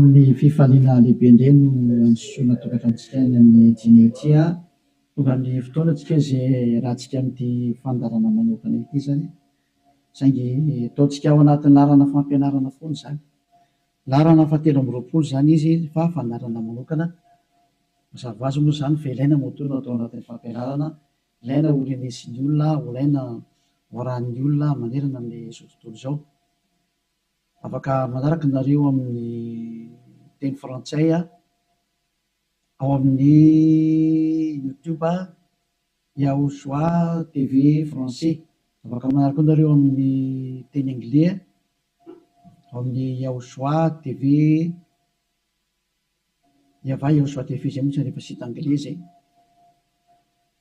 amin'ny fifaliana lehibe indray no ansosoana tokatantsika ny amin'ny jinetia tonga amin'ny fotoanantsika izay rahantsika amin'ity fandarana manokana ity zany saingy ataontsika ao anatin'ny larana fampianarana foana zany larana fahatelo amby roapolo zany izy fa fandarana manokana mazava ho azy moa zany fa ilaina motorina atao anatin'ny fampianarana ilaina ho renesin'ny olona ilaina hoarahan'ny olona manerana amin'izao tontolo izao afaka manaraka nareo amin'ny teny frantsay ao amin'ny youtube Yahosoa TV français afaka manaraka nareo amin'ny teny anglais ao amin'ny Yahosoa TV Yava Yahosoa TV zay mihitsy rehefa sita anglais zay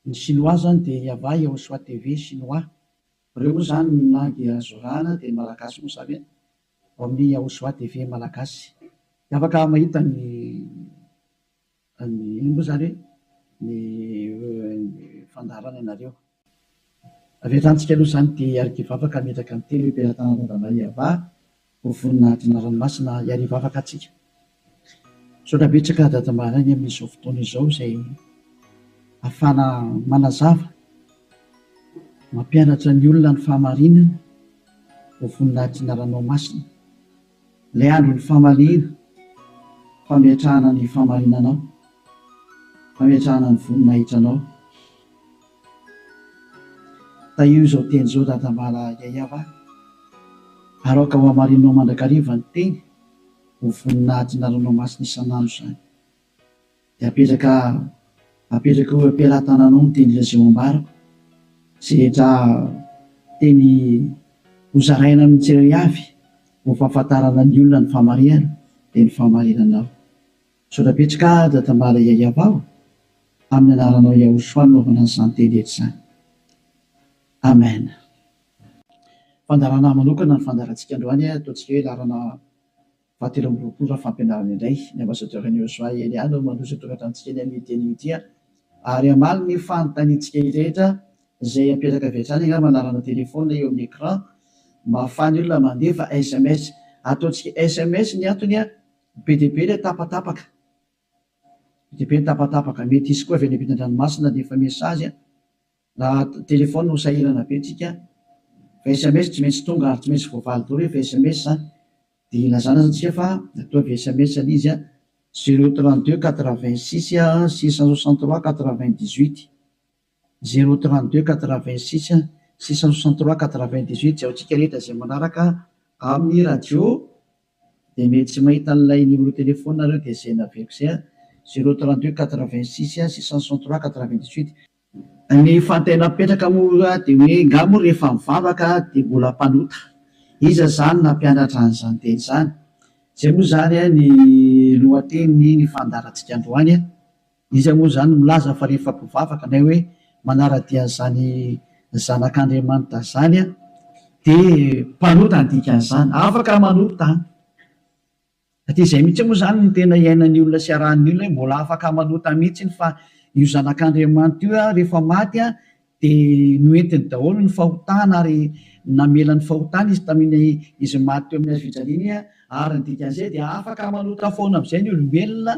ny chinois zany dia Yava Yahosoa TV chinois reo moa zany ny langy azorana dia malagasy moa samy ao amin'ny Yahosoa TV malagasy afaka mahita ny ino moa zany ny fandarana ianareo avetantsika aloha zany dia arikiva afaka metraka amin'ny telo mpiara-tanana Dadala Yava ho voninahitry ny ranomasina iariva afaka atsika saotra betsaka dadamarany amin'izao fotoana izao izay ahafana manazava mampianatra ny olona ny fahamarinana ho voninahitry ny ranomasina ilay andro ny fahamaliana fametrahana ny fahamarinanao fametrahana ny voninahitranao taio izao teny izao dadamala Yayava aroka ho hamarinanao mandrakariva ny teny ho voninahitry ny ranomasina isan'andro zany dia apetraka ho ampiara-tananao ny teny lazao ambarako sy rehetra teny hozaraina amin'ny tsirairay avy ho fahafantarana ny olona ny fahamarinana dia ny fahamarinanao saotra betsaka dadamala Yayava aho amin'ny anaranao Yahosoa naovana izany teny rehetra izany amen. Fandarana manokana ny fandarantsika androany ataontsika hoe larana fahatelo amby roapolo fampianarana indray ny ambasadorany Yahosoa Eliana no mandroso tokatantsika ny amin'ny teny ity ary amaly ny fanontaniantsika rehetra izay apetraka avy hatrany angamba manarana telefona eo amin'ny écran mba ahafahany olona mandefa SMS ataontsika SMS ny antony be dia be ilay tapatapaka be dia be ny tapatapaka mety isy koa avy any ampitan-dranomasina dia efa mesazy raha telefona ho sahirana be tsika fa SMS tsy maintsy tonga ary tsy maintsy voavaly daholo rehefa SMS zany dia ilazana antsika fa atao avy SMS ny izy 032 86 663 98 032 86 663 98 zay antsika rehetra izay manaraka amin'ny radio dia mety tsy mahita n'ilay numéro telefona nareo dia izay naveriko izay 032 86 663 98 ny fantena mipetraka moa dia hoe ngamo rehefa mivavaka dia mbola mpanota iza zany nampianatra an'izany teny izany zay moa zany ny lohateny ny fandarantsika androany izy moa zany milaza fa rehefa mpivavaka na hoe manaradia an'izany zanak'Andriamanitra zany dia mpanota ny dikan'izany afaka manota satria izay mihitsy moa zany ny tena iainan'ny olona sy arahan'ny olona mbola afaka manota mihitsy fa io zanak'Andriamanitra io rehefa maty dia noentiny daholo ny fahotana ary namelany fahotana izy tamin'ny izy maty teo amin'ny hazofijaliana ary ny dikan'izay dia afaka manota foana amin'izay ny olombelona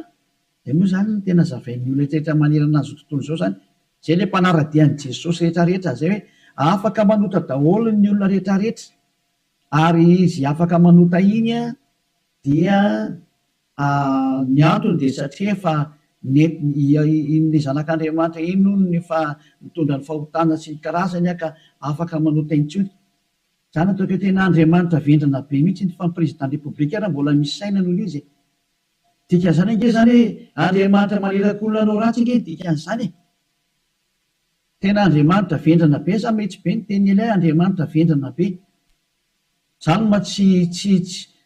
dia moa zany ny tena zavain'ny olona rehetra manerana azy tontolo izao zany zay ilay mpanaradian'i Jesosy rehetrarehetra zay hoe afaka manota daholo ny olona rehetrarehetra ary izy afaka manota iny dia ny antony dia satria efa ny zanak'Andriamanitra iny no ny fa mitondra ny fahotana sy ny karazany ka afaka manota intsony zany ataoko hoe tena Andriamanitra vendrana be mihitsy ny fampirezidan repoblika raha mbola misy saina noho izy dikan'izany ange zany hoe Andriamanitra maneraka olona anao ratsy ange dikan'izany tena Andriamanitra vendrana be za mihitsy be ny teny ilay Andriamanitra vendrana be zany ma tsy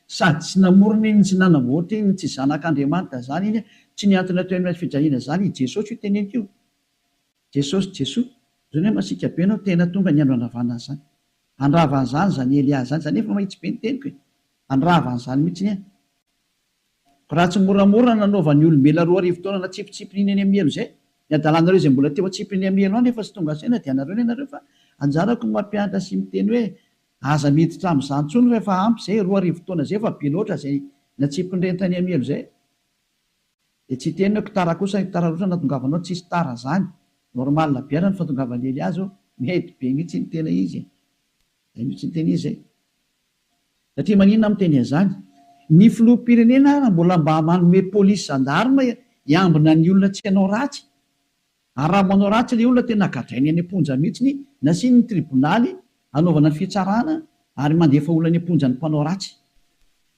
sady tsy namorona iny tsy nanamboatra iny tsy zanak'Andriamanitra zany iny tsy niantona teo amin'ny fijaliana zany Jesosy io teneniko io Jesosy zany hoe masika be anao tena tonga ny andro andravanana zany andravan'izany zany Elia zany zany efa mahitsy be ny teniko andravan'izany mihitsy raha tsy moramora nanaovan'ny olombelona roa arivo taona na tsipitsipinyny eny amielo zay ny adalanareo izay mbola teo atsipiny amielo any efa tsy tonga saina dia anareo ny anareo fa anjarako mampianatra sy miteny hoe aza miditra amin'izany intsony rehefa ampy zay 2 arivo taona zay fa be loatra zay na tsimpindrentany amelo zay de tsy teny hoe tara kosa tara rosa natongavanao tsisy tara zany normal biana ny fatongavany ely azy mety be mihitsy ny tena izy mihitsy ny tena izy zay satria maninona miteny an'izany ny filoham-pirenena raha mbola mba manome polisy gendarme iambina ny olona tsy hanao ratsy ary raha manao ratsy le olona tena gadrainy any am-ponja mihitsiny nasiny ny tribonaly anaovana ny fitsarana ary mandefa olona any am-ponja ny mpanao ratsy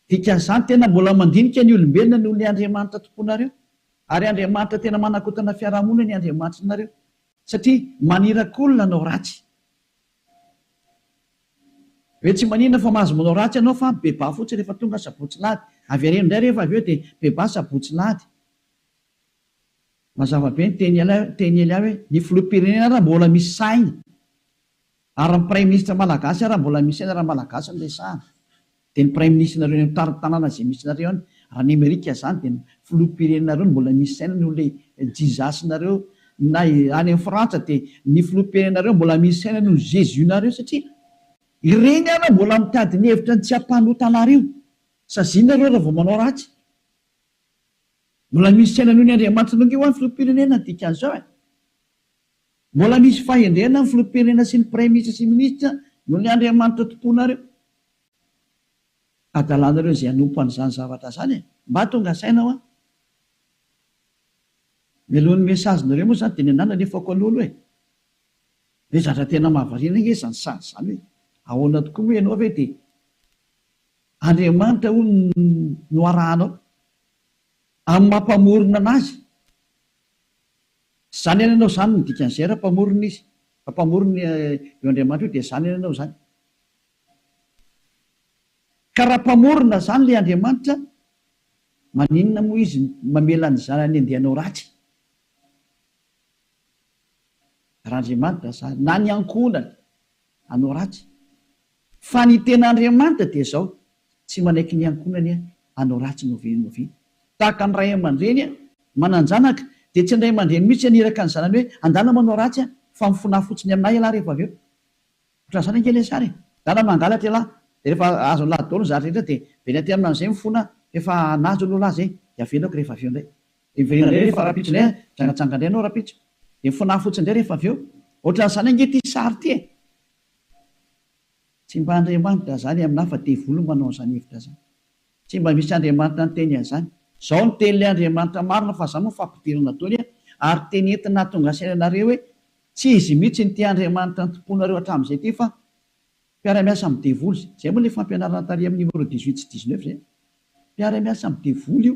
dikan'izany tena mbola mandinika ny olombelona noho ny Andriamanitra tomponareo ary Andriamanitra tena manakotana fiarahamonina ny Andriamanitra nareo satria manirakolona anao ratsy hoe tsy manina fa mahazo manao ratsy ianao fa beba fotsiny rehefa tonga sabotsy lahady avy areno indray rehefa avy eo dia beba sabotsy lahady mazava be ny teny ely ahy hoe ny filoham-pirenena raha mbola misy saina ary ny premier ministre malagasy raha mbola misy saina raha malagasy no resahana dia ny premier ministre nareo ny tanàna izay misy nareo any raha ny Amerika zany dia ny filoham-pirenenareo no mbola misy saina noho le jizasinareo na any amin'ny Frantsa dia ny filoham-pirenenareo mbola misy saina noho Jésus nareo satria ireny ana mbola mitady ny hevitra ny tsy hampanotanareo sazinareo raha vao manao ratsy mbola misy saina noho ny Andriamanitra nonge ho any filoham-pirenena dikan'izao mbola misy fahendrena ny filoham-pirenena sy ny premier ministre sy ministra noho ny Andriamanitra tomponareo adalanareo izay hanompo an'izany zavatra zany mba tonga sainao mialohan'ny mesazinareo moa zany dia ny anana nefako alolo hoe zatra tena mahavariana nge zany sady zany hoe ahoana tokoa hoe ianao ve dia Andriamanitra ho no arahanao amin'ny mampamorona anazy zany any ianao zany nidikan'izay raha mpamorona izy fa mpamorona eo Andriamanitra io dia zany any ianao zany ka raha mpamorona zany le Andriamanitra maninona moa izy mamela ny zanany andehanao ratsy raha Andriamanitra zany na ny ankonany anao ratsy fa ny tena Andriamanitra dia zao tsy manaiky ny ankonany anao ratsy novinovy tahaka ny ray aman-dreny mananjanaka dia tsy ndray aman-dreny mihitsy aniraka ny zanany hoe andana manao ratsy fa mifona fotsiny aminay ialahy rehefa avy eo ohatran' izany ankely sary dana mangalatra ialahy dia rehefa azo ny lahy daholo ny zatra rehetra dia veny aty amin'izay mifona efa nazo aloha lahy zay dia avelako rehefa avy eo indray dia miverina indray rehefa rapitso indray jangatsanga indray anao rapitso dia mifona fotsiny indray rehefa avy eo ohatran'izany ange ty sary ty tsy mba Andriamanitra zany aminahy fa devolo manao an'izany hevitra zany tsy mba misy Andriamanitra ny teny an'izany zao ny teny le Andriamanitra marina fa za moa fampidirana taony ary teny entina tonga sainanareo hoe tsy izy mihitsy ny ty Andriamanitra ny tomponareo hatramin'izay ty fa mpiara-miasa amin'ny devolo zay moa le fampianarana tary amin'ny numéro 18 sy 19 zay mpiara-miasa amin'ny devolo io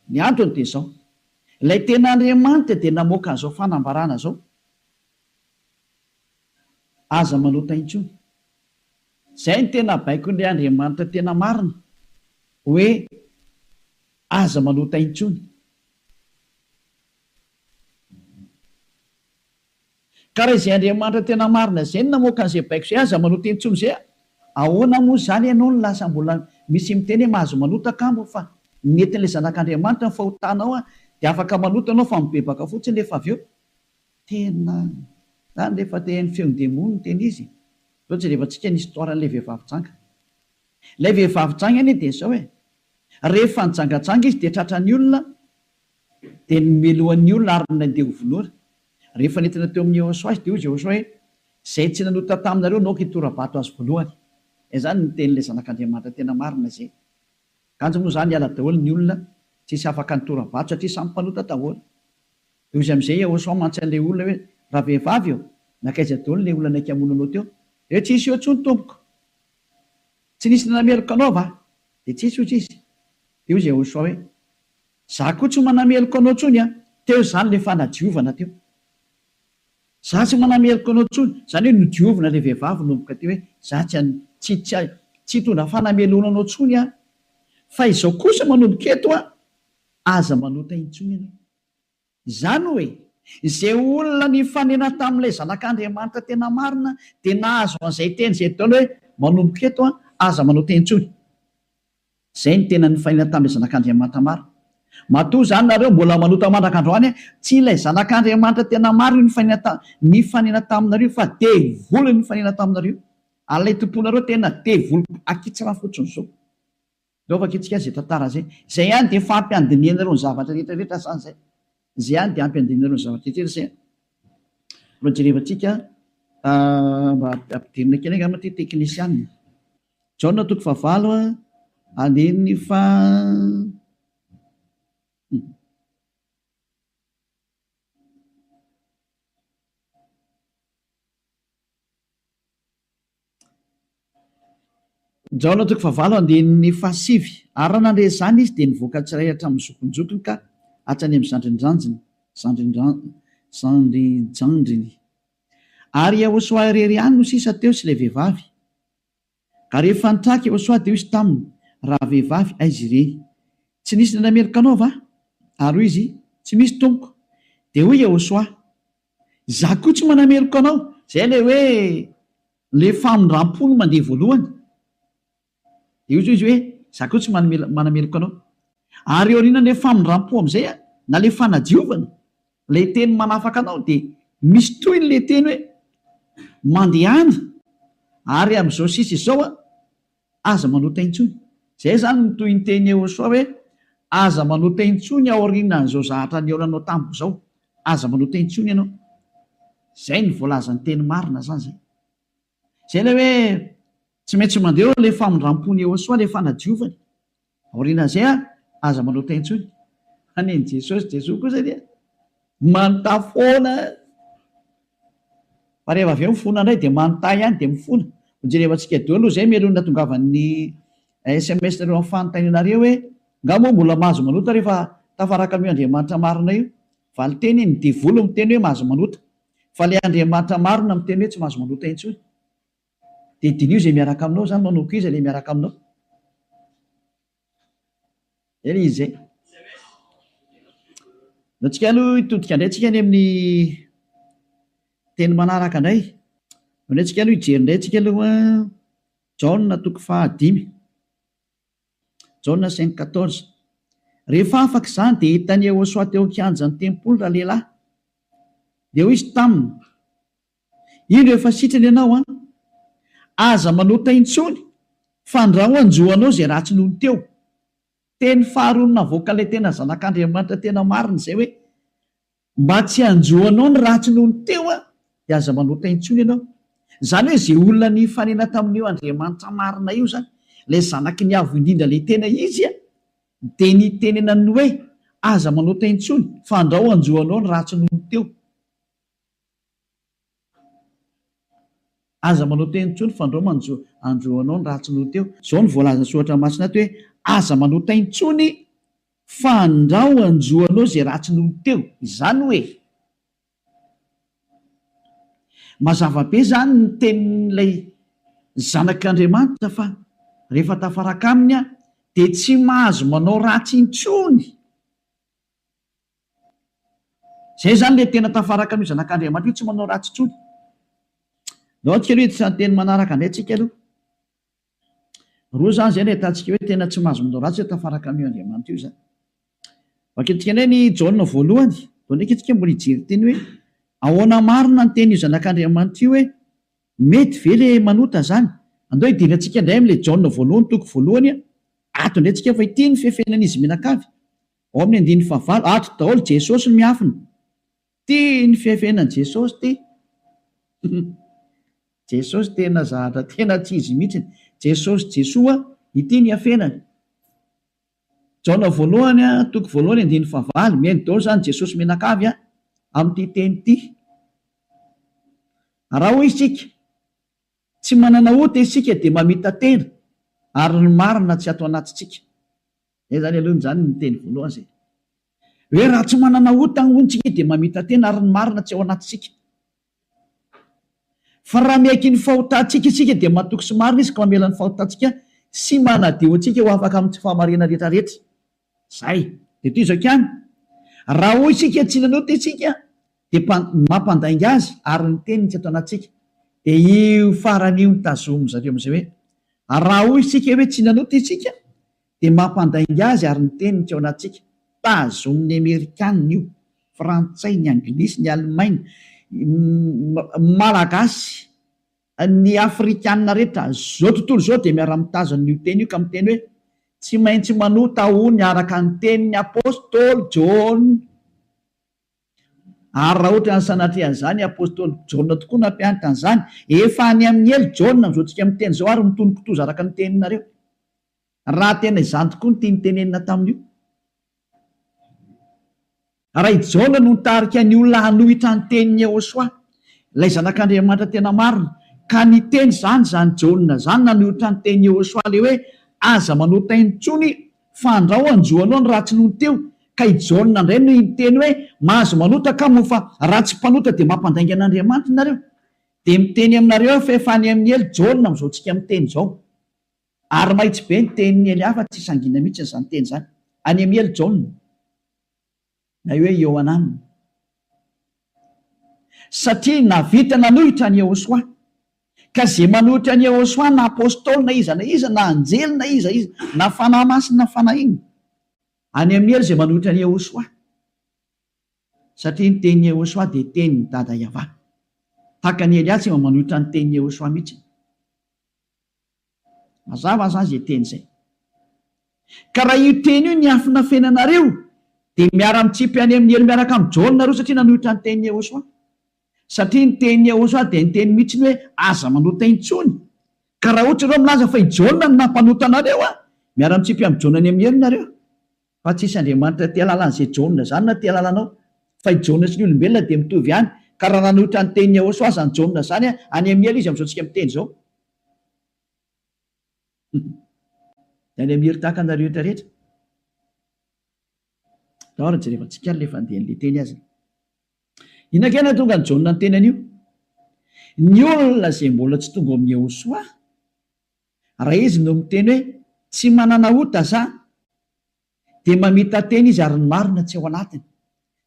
ny antony dia zao ilay tena Andriamanitra dia namoaka an'izao fanambarana zao aza manota intsony zay ny tena baiko ny Andriamanitra tena marina hoe aza manota intsony ka raha izay Andriamanitra tena marina zay ny namoaka an'izay baiko zay aza manota intsony zay ahoana moa zany ianao ny lasa mbola misy miteny hoe mahazo manota kambo fa nentin'ilay zanak'Andriamanitra ny fahotanao dia afaka manota anao fa mibebaka fotsiny rehefa avy eo tena zany rehefa tehany feon-demony ny teny izy ohatsy rehefa tsika ny histoiran'ilay vehivavy janga ilay vehivavy janga any dia zao rehefa nijangatsanga izy dia tratra ny olona dia nomelohan'ny olona ary nandeha ho vonoana rehefa nentina teo amin'ny Jehosoa izy dia hoy Jehosoa hoe zay tsy nanota taminareo naoka hitorabato azy voalohany zany ny tenyilay zanak'Andriamanitra tena marina zay kanjo moa zany hiala daholo ny olona tsisy afaka nitorabato satria samy mpanota daholo dia izy amin'izay Jehosoa mantsy an'ilay olona hoe raha vehivavy eo nakaiza daholo ilay olona naiky hamonanao teo dia hoe tsisy eo intsony tompoko tsy nisy nanameloko anao va dia tsisy io tsisy dia hoy Jehosoa hoe za koa tsy manameloko anao tsony teo zany le fanadiovana teo za tsy manameloko anao tsony zany hoe nodiovina le vehivavy nomboka teo hoe za tsy hitondra fanamelona anao tsony fa izao kosa manomboka eto aza manota intsony ianao izany hoe izay olona ny fanena tamin'ilay zanak'Andriamanitra tena marina dia nahazo an'izay teny izay taona hoe manomboka eto aza manota intsony zay ny tena ny fanena tamin'ilay zanak'Andriamanitra marina matoa zany nareo mbola manota mandrak'androany tsy ilay zanak'Andriamanitra tena marina ny fanena taminareo fa devolo ny fanena taminareo alay tomponareo tena devolo akitsira fotsiny zao Lovaka itsika zay tantara zay. Zay ihany dia fampiandiniana ireo ny zavatra rehetrarehetra san'izay. Zay ihany dia ampiandiniana ireo ny zavatra rehetrarehetra zay. Raha jerevantsika mba ampidirina kely angamba ty teknisianina. Jaona 9 andininy fa Jaona 9 andininy fa 7 ary raha nandre zany izy dia nivoaka tsiray hatramin'ny zokonjokony ka hatrany amin'ny zandrinjandriny ary Yahosoa irery ihany no sisa teo sy ilay vehivavy ka rehefa nitraka Yahosoa dia izy taminy raha vehivavy aizy ireny tsy nisy nanamerika anao va ary hoy izy tsy misy tompoko dia hoy Yahosoa za koa tsy manamerika anao zay le hoe le famindram-pony mandeha voalohany dia izy hoe za koa tsy manamerika anao ary eo aoriana le famindram-po amin'izay na le fanadiovana le teny manafaka anao dia misy toyny le teny hoe mandehana ary amin'izao sisa izao aza manota intsony zay zany notoy ny teny Yahosoa hoe aza manota intsony aorianan'izao zahatra ny eolanao tamiko zao aza manota intsony ianao zay ny voalazany teny marina zany zay le hoe tsy maintsy mandeha le famindram-pony Yahosoa le fanadiovany aorianan'izay aza manota intsony aneny Jesosy kosa dia manontà foana fa rehefa avy eo mifona indray dia manontà ihany dia mifona jerevantsika deo aloha zay melony natongavany SMS nareo amin'ny fanontanianareo hoe nga moa mbola mahazo manota rehefa tafaraka amin'io Andriamanitra marina io fa ny teny ny divolo miteny hoe mahazo manota fa le Andriamanitra marina miteny hoe tsy mahazo manota intsony dia dinio zay miaraka aminao zany manoko izy le miaraka aminao eny izy zay natsika aloha hitodika indray tsika any amin'ny teny manaraka indray indray tsika aloha hijery indray tsika aloha Jaona 5 Jaona 5:14 rehefa afaka izany dia hitany Yahosoa teo an-kianjan'ny tempolo raha lehilahy dia hoy izy taminy ino efa sitrany ianao aza manota intsony fa andraho anjoanao zay ratsy nohony teo teny faharoa navoaka ilay tena zanak'Andriamanitra tena marina izay hoe mba tsy anjoanao ny ratsy nohony teo dia aza manota intsony ianao zany hoe zay olona ny fanena tamin'io Andriamanitra marina io zany ilay zanaky ny avo indrindra le tena izy dia ny tenenany hoe aza manota intsony fa andraho anjoanao ny ratsy nohony teo aza manota intsony fa andraho anjoanao ny ratsy nohony teo zao ny voalazana soratra masina ato hoe aza manota intsony fa andraho anjoanao zay ratsy nohony teo izany hoe mazava be zany ny tenin'ilay zanak'Andriamanitra fa rehefa tafaraka aminy dia tsy mahazo manao ratsy intsony zay zany le tena tafaraka amin'io zanak'Andriamanitra io tsy manao ratsy intsony nao tsika aloha itysany teny manaraka indray tsika aloha roa zany zay ny ahitantsika hoe tena tsy mahazo manao ratsy hoe tafaraka amin'io Andriamanitra io zany vakentsika indray ny Jaona 1 dao ndraiky itsika mbola hijery teny hoe ahoana marina ny teny io zanak'Andriamanitra io hoe mety ve le manota zany andao hidirantsika indray amin'ilay Jaona 1:1 ato indray tsika fa ity ny fefenan'izy menakavy ao amin'ny 9 ato daholo Jesosy no miafina ty ny fefenan Jesosy ty Jesosy tena zahatra tena tsy izy mihitsiny Jesosy Jesoa ity ny afenany Jaona 1:1 mihaino daholo zany Jesosy menakavy amin'ity teny ity raha hoy isika tsy manana ota isika dia mamita tena ary ny marina tsy ato anatintsika zay zany aloha zany ny teny voalohany zay hoe raha tsy manana ota ny ontsika dia mamita tena ary ny marina tsy ao anatintsika fa raha miaiky ny fahotantsika isika dia matoky sy marina izy ka mamela ny fahotantsika sy manadio antsika ho afaka amin'ny tsy fahamarina rehetrarehetra zay dia toy izao kany raha hoy isika tsy nanota isika dia mampandainga azy ary ny teniny tsy ato anatsika dia io faran'io mitazomy zareo amin'izay hoe raha hoy isika hoe tsy nanota isika dia mampandainga azy ary ny teniny tsy ao anatsika tazomin'ny Amerikanina io frantsay ny anglisy ny alemaina malagasy ny afrikanina rehetra zao tontolo zao dia miara-mitazana io teny io ka miteny hoe tsy maintsy manota hony araka ny tenin'ny apôstôly John. Ary raha ohatra ny sanatrehan'izany apôstôly John tokoa nampianatra an'izany, efa any amin'ny elo John amin'izao tsika miteny zao ary mitonokitoza araka ny teninareo. Raha tena izany tokoa ny tiany tenenina tamin'io. Raha i John no nitarika ny olona hanohitra ny tenin'ny Yehosoa, ilay zanak'Andriamanitra tena marina, ka ny teny zany John zany nanohitra ny tenin'ny Yehosoa le hoe aza manota intsony fandrao anjoanao ny ratsy noho teo. Ka i John indray no miteny hoe mahazo manota ka moa fa raha tsy mpanota dia mampandainga an'Andriamanitra nareo. Dia miteny aminareo fa efa any amin'ny elo John amin'izao tsika miteny zao. Ary mahitsy be ny tenin'ny ely hafa tsy sangina mihitsy izany teny zany. Any amin'ny elo John na hoe Ioanana. Satria navita nanohitra ny Yehosoa, ka zay manohitra ny Yehosoa na apôstôly na iza na anjely na iza na fanahy masina na fanahy iny, any amin'ny elo zay manohitra ny Yehosoa. Satria ny tenin'ny Yehosoa dia tenin'ny Dada Yahova. Tahaka ny Elia tsy manohitra ny tenin'ny Yehosoa mihitsy. Mazava zany zay teny zay. Ka raha io teny io ny afina fenanareo dia miara-mitsipy any amin'ny elo miaraka amin'ny John nareo satria nanohitra ny tenin'ny Yehosoa. Satria ny tenin'ny Yehosoa dia ny teny mihitsy hoe aza manota intsony. Ka raha ohatra ireo milaza fa i John no nampanota anareo, miara-mitsipy amin'ny John any amin'ny elo nareo. Fa tsisy Andriamanitra tia lalan'izay John zany na tia lalanao, fa i John sy ny olombelona dia mitovy ihany. Ka raha nanohitra ny tenin'ny Yehosoa zany John zany any amin'ny elo izy amin'izao tsika miteny zao. Dia any amin'ny elo tahaka anareo rehetra. Dahora jerevantsika le fandehan'ilay teny azy. Inona tonga ny John ny teny an'io? Ny olona izay mbola tsy tonga amin'ny Yehosoa, raha izy no miteny hoe tsy manana ota za, dia mamita teny izy ary ny marina tsy ao anatiny.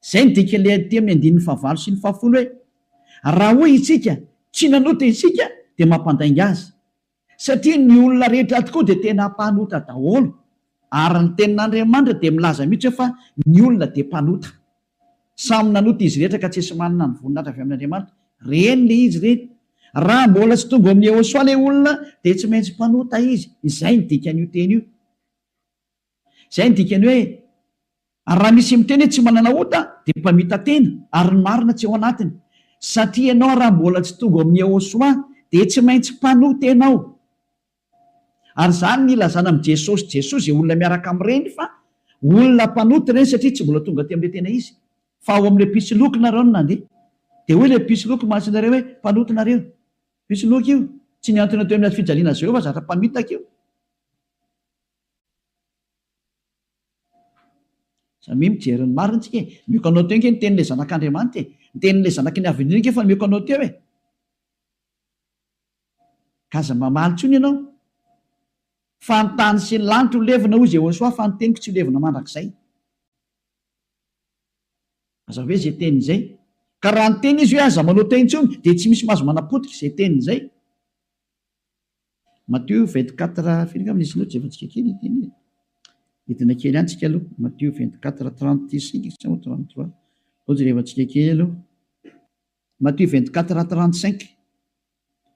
Izay ny dikan'ilay aty amin'ny 9:9 sy 10 hoe raha hoy isika tsy nanota isika dia mampandainga azy. Satria ny olona rehetra tokoa dia tena mpanota daholo, ary ny tenin'Andriamanitra dia milaza mihitsy fa ny olona dia mpanota. Samy nanota izy rehetra ka tsy esy manana ny voninahitra avy amin'Andriamanitra. Reny le izy reny. Raha mbola tsy tonga amin'ny Yehosoa le olona dia tsy maintsy mpanota izy. Izay ny dikan'io teny io. Izay ny dikany hoe raha misy miteny hoe tsy manana ota dia mpamita tena ary ny marina tsy ao anatiny. Satria ianao raha mbola tsy tonga amin'ny Yehosoa dia tsy maintsy mpanota ianao. Ary zany ny ilazana amin'ny Jesosy dia olona miaraka amin'ireny fa olona mpanota ireny satria tsy mbola tonga aty amin'ilay tena izy. Fa ao amin'ilay pisoloky nareo no nandeha. Dia hoy ilay pisoloky manatsinareo hoe mpanota nareo. Pisoloky io tsy niantona teo amin'ny fijaliana zao fa zatra mpamitaka io. Samy mijery ny marina tsika e. Mioka anao teo ny tenin'ilay zanak'Andriamanitra e. Ny tenin'ilay zanaky ny avindrina fa mioka anao teo e. Kaza mamaly tsony ianao. Fa ny tany sy ny lanitra ho levina hoy Jehosoa fa ny teniko tsy ho levina mandrakizay. Aza hoe izay teny izay. Ka raha ny teny izy hoe aza manota intsony dia tsy misy mahazo manapotika izay teny izay. Matthieu 24 firy angamba nisy loatra jevantsika kely teny. Hitina kely ihany tsika aloha. Matthieu 24:35 sa 33. Jerevantsika kely aloha. Matthieu 24:35.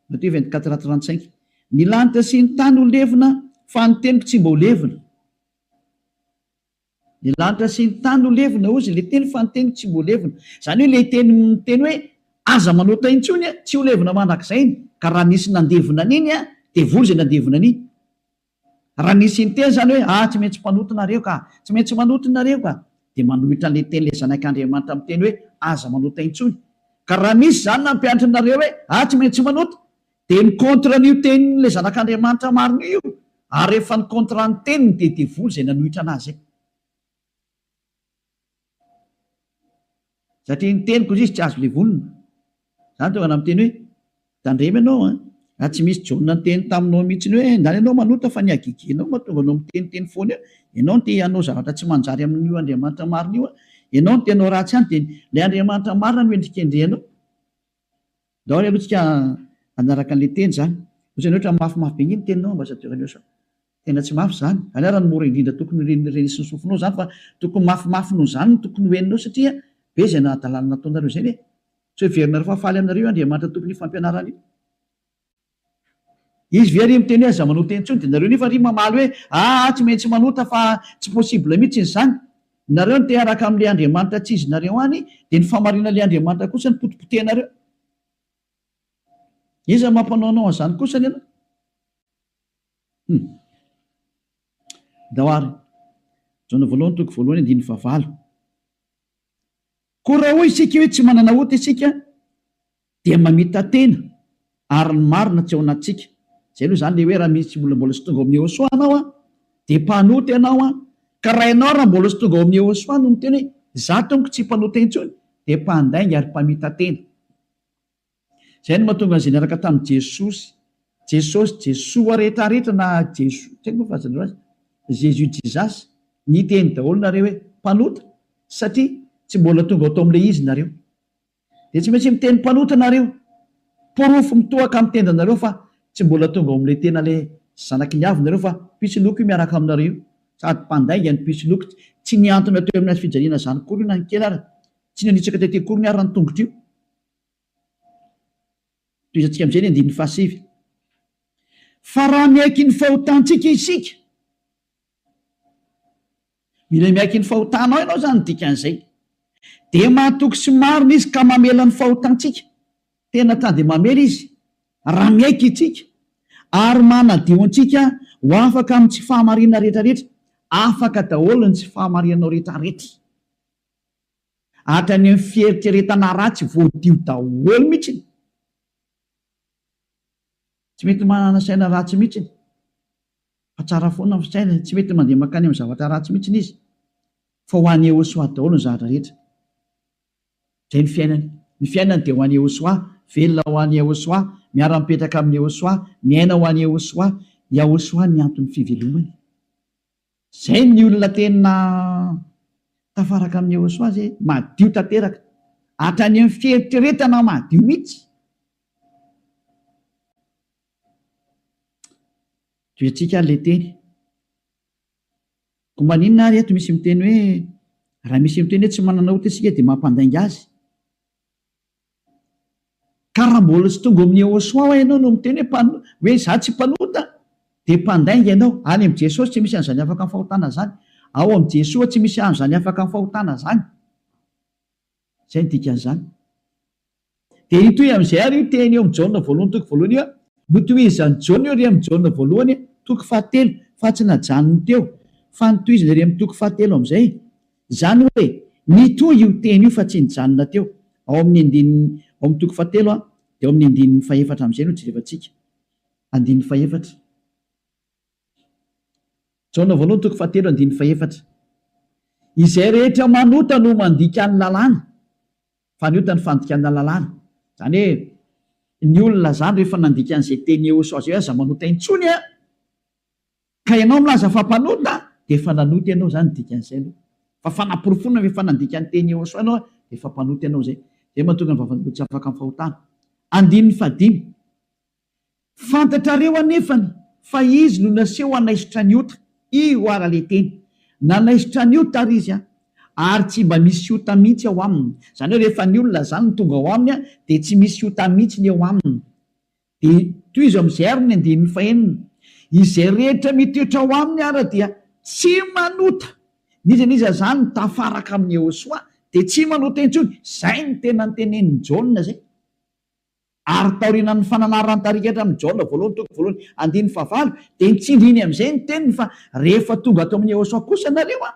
Matthieu 24:35. Ny lanitra sy ny tany ho levina fa ny teniko tsy mba ho levina. Ny lanitra sy ny tany ho levina ozy ilay teny fa ny teniko tsy mba ho levina. Izany hoe ilay teny hoe aza manota intsony tsy ho levina mandrakizay. Ka raha nisy nandevina an'iny dia vory izay nandevina an'iny. Raha nisy ny teny zany hoe tsy maintsy mpanota nareo ka, tsy maintsy manota nareo ka, dia manohitra ilay teny ilay zanak'Andriamanitra amin'ny teny hoe aza manota intsony. Ka raha misy zany nampianatra nareo hoe tsy maintsy manota, dia ny kontra n'io tenin'ilay zanak'Andriamanitra marina io, ary rehefa ny kontra ny teniny dia devoly izay nanohitra anazy. Satria ny teniko izy tsy azo levonina. Zany tonga namiteny hoe tandremy ianao tsy misy John ny teny taminao mihitsy hoe ndany ianao manota fa ny agigenao mahatonga anao miteniteny foana eo. Ianao no te hanao zavatra tsy manjary amin'io Andriamanitra marina io. Ianao no te hanao ratsy ihany dia ilay Andriamanitra marina no endrikendrehanao. Daholo aloha tsika anaraka an'ilay teny zany. Ohatrany ohatra mafimafy be ny teninao ambasadeur Yosa. Tena tsy mafy zany. Any raha ny mora indrindra tokony renisy ny sofinao zany fa tokony mafimafy noho zany no tokony hoeninao satria be izay nahadalana nataonareo izay ne. Tsy hoe heverinareo fa faly aminareo Andriamanitra tokony fampianarana io. izy very miteny hoe aza manota intsony de nareo nefa ry mamaly hoe tsy maintsy manota fa tsy possible mihitsy izy zany nareo ny te araka am'le andriamanitra tsy izy nareo any de ny famarina le andriamanitra kosa ny potipotenareo iza mampanaonao an'izany kosa ny ianao daoary jona voalohany toko voalohany andiny favalo ko raha hoy isika hoe tsy manana ota isika dia mamita tena ary ny marina tsy ao anatsika zay aloha zany le hoe raha misy mbola sy tonga amin'ny Ôsoa anao de mpanota ianao ka raha ianao raha mbola sy tonga ao amin'ny Ôsoa no miteny hoe za tonko tsy mpanota intsony de mpandainga ary mpamita tena zay no mahatonga an'izay niaraka tamin'i Jesoa rehetrarehetra na Jesoa tsy haiko fazanareo azy Jesus ny teny daholo nareo hoe mpanota satria tsy mbola tonga atao amin'le izy nareo de tsy maintsy miteny mpanota nareo porofo mitohaka amin'ny tendanareo fa tsy mbola tonga ao amin'le tena le zanaky ny avy nareo fa pisy loko miaraka aminareo sady mpandainga ny pisy loko tsy niantona teo amin'ny fijaliana zany kory na ny kely ary tsy nanitsaka tete kory ny ary ny tongotro io toizatsika am'izay ny andin'ny fahasivy fa raha miaiky ny fahotantsika isika mila miaiky ny fahotanao ianao zany dikan'izay de mahatoky sy marina izy ka mamela ny fahotantsika tena tany de mamela izy raha miaiky itsika ary manadio antsika ho afaka amin'ny tsy fahamarina rehetrarehetra afaka daholony tsy fahamarinanao rehetrarehetra hatrany amin'ny fieritreretana ratsy voadio daholo mihitsiny tsy mety manana saina ratsy mihitsiny fa tsara foana ny saina tsy mety mandeha makany amin'ny zavatra ratsy mihitsiny izy fa ho an'ny Ôsoa daholo ny zavatra rehetra zay ny fiainany de ho an'ny Ôsoa velona ho an'ny Ôsoa miara-mipetraka amin'ny Ôsoa miaina ho an'ny Ôsoa Ôsoa ny antony fivelomany zay ny olona tena tafaraka amin'ny Ôsoa zay madio tanteraka hatrany amin'ny fieritreretana madio mihitsy toetsika le teny ko maninona ary eto misy miteny hoe raha misy miteny hoe tsy manana ota isika de mampandainga azy ka raha mbola sy tonga amin'ny Ôsoa ianao no miteny hoe za tsy mpanota de mpandainga ianao any am' Jesosy tsy misy an'izany afaka ny fahotana zany ao am' Jesoa tsy misy an'izany afaka ny fahotana zany zay ny dikan'izany de itoy am'izay ary io teny eo am' Jaona voalohany toko voalohany io notoizany Jaona io ry am' Jaona voalohany toko fahatelo fa tsy najanony teo fa nitoizany ry am' toko fahatelo am'izay zany hoe nitoy io teny io fa tsy nijanona teo ao amin'ny andininy ao amin'ny toko fahatelo de ao amin'ny andininy faefatra am'izay no jerevantsika andininy faefatra Jaona voalohany toko fahatelo andininy faefatra izay rehetra manota no mandika ny lalàna fa ny ota ny fandikana lalàna zany hoe ny olona zany rehefa nandika an'izay teny Ôsoa zay aza manota intsony ka ianao milaza fa mpanota de efa nanota ianao zany dikan'izay aloha fa fanaporofona efa nandika ny teny Ôsoa ianao de efa mpanota ianao zay mahatonga ny vavan'ny tsy afaka amin'ny fahotana andininy fadimy fantatrareo anefany fa izy no naseho anaisitra ny ota io ara le teny nanaisitra ny ota ary izy ary tsy mba misy ota mihitsy ao aminy zany hoe rehefa ny olona zany ny tonga ao aminy de tsy misy ota mihitsy ny eo aminy de toy izy am'izay ary ny andininy fahenina izay rehetra mitoetra ao aminy ara dia tsy manota nizaniza zany tafaraka amin'ny Ôsoa de tsy manota intsony zay ny tena ny tenen'ny Jaona zay ary taorinan'ny fananarany tarikatra amin'ny Jaona voalohany toko voalohany andininy fahavalo de nitsindriny am'izay ny teniny fa rehefa tonga ato amin'ny Ôsoa kosa nareo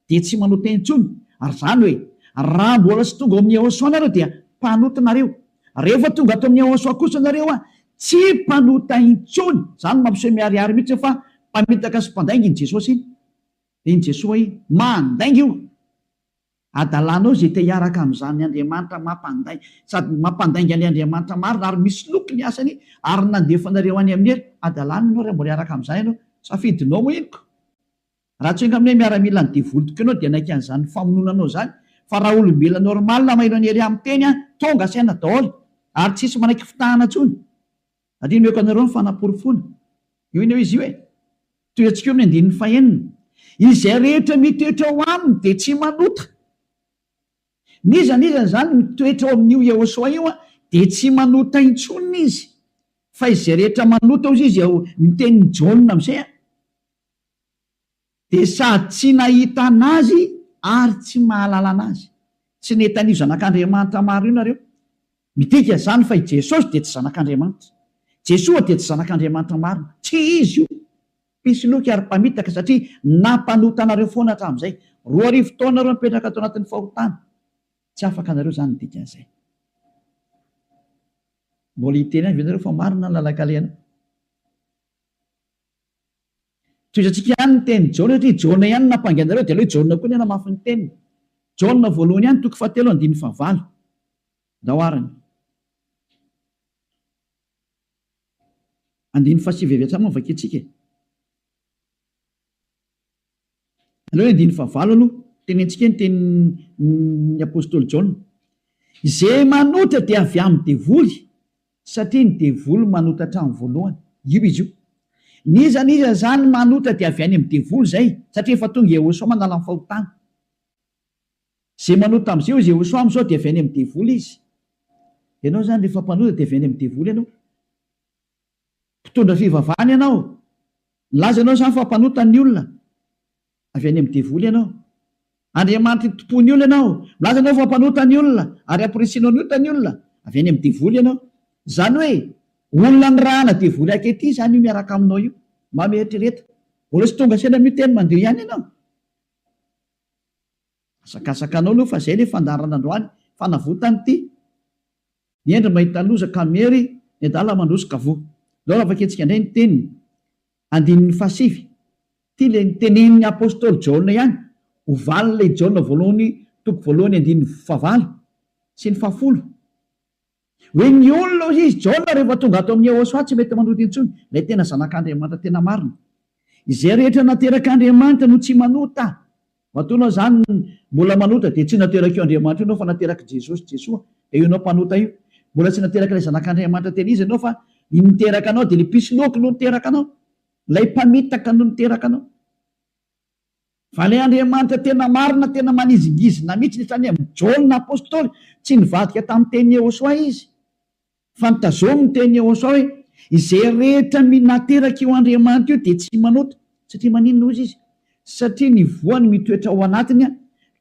de tsy manota intsony ary zany hoe raha mbola sy tonga amin'ny Ôsoa nareo dia mpanota nareo rehefa tonga ato amin'ny Ôsoa kosa nareo tsy mpanota intsony zany mampiseho miariary mihitsy fa mpamitaka sy mpandainga iny Jesosy iny de iny Jesosy mandainga io adalanao zay te hiaraka am'izany Andriamanitra mampandainga sady mampandainga ny Andriamanitra marina ary misy loko ny asany ary nandefanareo any amin'ny hery adalana ianao raha mbola hiaraka am'izany ianao safidinao moa inoko raha tsy inga amin'e miaramila ny devoly tokoa ianao de naika an'izany famononanao zany fa raha olombelona normal mailo any hery amin'ny teny tonga saina daholo ary tsisy manaiky fitahana tsony adiny meko anareo ny fanaporofona io iny eo izy io toy atsika eo amin'ny andininy fahenina izay rehetra mitoetra ao aminy de tsy manota nizany zany mitoetra ao amin'io Ôsoa io de tsy manota intsony izy fa izay rehetra manota ozy izy ao nitenin'ny Jaona amizay de sady tsy nahitana azy ary tsy mahalala anazy. Tsy netan'io zanak'Andriamanitra maro io nareo midika zany fa i Jesosy de tsy zanak'Andriamanitra, Jesoa de tsy zanak'Andriamanitra maro, tsy izy io. Pisy loky ary mpamitaka satria nampanota anareo foana hatramin'izay. 2 taona reo mipetraka atao anatin'ny fahotana, tsy afaka anareo zany ny dikan'izay. Mbola hiteny any venareo fa marina ny lalakaleana. Toizantsika ihany ny teny Jaona satria Jaona ihany nampanganareo de aloha Jaona koa ny namafy ny teniny. Jaona voalohany ihany 7:9 daoarany. 9:7 moa vakitsika. Aloha 9:9 aloha tenentsika ny tenin'ny apôstôly Jaona. Izay manota dia avy amin'ny devoly satria ny devoly manota hatramin'ny voalohany. Io izy io. Niza zany manota dia avy any amin'ny devoly zay satria efa tonga Jehosoa manala ny fahotana. Zay manota am'izay izy Jehosoa am'izao dia avy any amin'ny devoly izy. Ianao zany rehefa mpanota dia avy any amin'ny devoly ianao. Mpitondra fivavahana ianao. Laza ianao zany fa mpanota ny olona. Avy any amin'ny devoly ianao. Andriamanitra tompony olona ianao. Laza ianao fa mpanota ny olona ary ampirisinao ny ota ny olona. Avy any amin'ny devoly ianao. Zany hoe olona ny rahana devoly akety zany io miaraka aminao io. Mametrereta. Mbola sy tonga sena miteny mandeha ihany ianao. Asakasakanao aloha fa zay le fandarana androany fanavotany ty. Niendry mahita loza kamery ny adala mandroso kavo. Lao avaketsika indray ny teniny. 9:7. Ty le nitenen'ny apôstôly Jaona ihany. Ovaly le Jaona voalohany 9:9 sy ny 10. Hoe ny olona izy Jaona rehefa tonga ato amin'ny Jehosoa tsy mety manota intsony. Ilay tena zanak'Andriamanitra tena marina. Izay rehetra naterak'Andriamanitra no tsy manota. Matoanao zany mbola manota dia tsy nateraka io Andriamanitra ianao fa nateraka Jesosy Jesoa. Dia io anao mpanota io. Mbola tsy nateraka ilay zanak'Andriamanitra tena izy ianao fa niteraka anao dia ilay pisiloko no niteraka anao. Ilay mpamitaka no niteraka anao. Fa ilay Andriamanitra tena marina tena manizingizina mihitsy netrany amin'ny Jaona apôstôly tsy nivadika tamin'ny teny Jehosoa izy. Fa nitazomy ny teny Jehosoa hoe izay rehetra nateraka io Andriamanitra io dia tsy manota satria maninona ozy izy. Satria ny voany mitoetra ao anatiny